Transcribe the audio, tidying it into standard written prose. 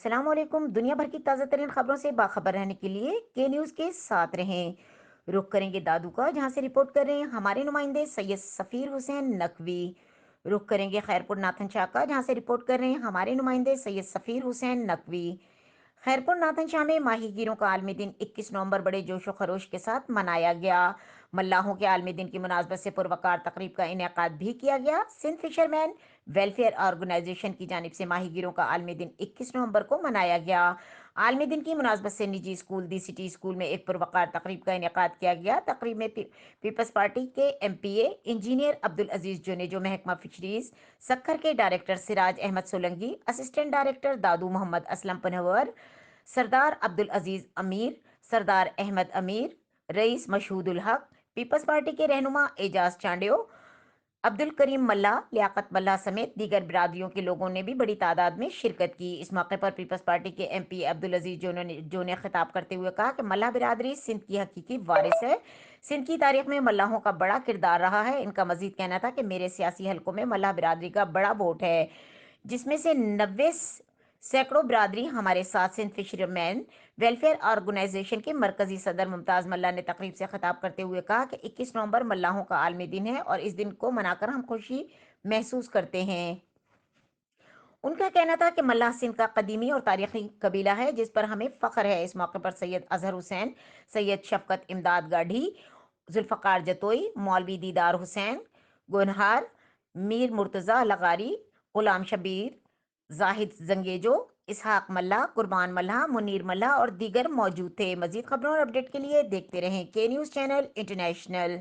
अस्सलाम वालेकुम। दुनिया भर की ताज़ा तरीन खबरों से बाखबर रहने के लिए के न्यूज़ के साथ रहें। रुख करेंगे दादू का, जहां से रिपोर्ट कर रहे हैं हमारे नुमाइंदे सैयद सफ़ीर हुसैन नकवी। रुख करेंगे खैरपुर नाथन शाह का, जहां से रिपोर्ट कर रहे हैं हमारे नुमाइंदे सैयद सफ़ीर हुसैन नकवी। खैरपुर नाथन शाह में माहीगीरों का आलमी दिन 21 नवंबर बड़े जोशो खरोश के साथ मनाया गया। मल्लाहों के आलमी दिन की मुनासबत से पुरवकार तकरीब का इनेकाद भी किया गया। सिंध फिशरमैन वेलफेयर ऑर्गेनाइजेशन की जानिब से माहीगीरों का आलमी दिन 21 नवंबर को मनाया गया। आलमी दिन की मुनासबत से निजी स्कूल दी सिटी स्कूल में एक पुरवकार तकरीब का इनेकाद किया गया। तकरीब में पीपल्स पार्टी के MPA इंजीनियर अब्दुल अजीज जोने, जो महकमा फिशरीज सक्खर के director Siraj Ahmed Solangi, assistant director Dadu Mohammed Aslam Panwar, Sardar Abdul Aziz Amir, Sardar Ahmad अमीर, रईस मशहूदुल हक, पीपल्स पार्टी के रहनुमा एजाज चांडियो, अब्दुल करीम मल्ला, लियाकत मल्ला समेत दीगर बिरादरियों के लोगों ने भी बड़ी तादाद में शिरकत की। इस मौके पर पीपल्स पार्टी के MP अब्दुल अजीज जो ने खिताब करते हुए कहा कि मल्ला बिरादरी सिंध की हकीकी वारिस है। सिंध की तारीख में मल्लाहों का बड़ा किरदार रहा है। इनका मजीद कहना था कि मेरे सियासी हलकों में मल्ला बिरादरी का बड़ा वोट है, जिसमें से 90 सैकड़ों बिरादरी हमारे साथ। सिंध फिशरमैन वेलफेयर ऑर्गेनाइजेशन के मरकजी सदर मुमताज मल्ला ने तकरीब से खिताब करते हुए कहा कि 21 नवंबर मल्लाहों का आलमी दिन है और इस दिन को मनाकर हम खुशी महसूस करते हैं। उनका कहना था कि मल्लाह सिंध का कदीमी और तारीखी कबीला है, जिस पर हमें फ़ख्र है। इस मौके पर सैयद अजहर हुसैन, सैयद शफकत इमदाद गाढ़ी, जुल्फ़कार जतोई, मौलवी दीदार हुसैन गुनहार, मीर मुर्तज़ा लगारी, गुलाम शबीर, जाहिद जंगेजो, इसहाक मल्ला, कुर्बान मल्ला, मुनीर मल्ला और दीगर मौजूद थे। मजीद खबरों और अपडेट के लिए देखते रहें के न्यूज़ चैनल इंटरनेशनल।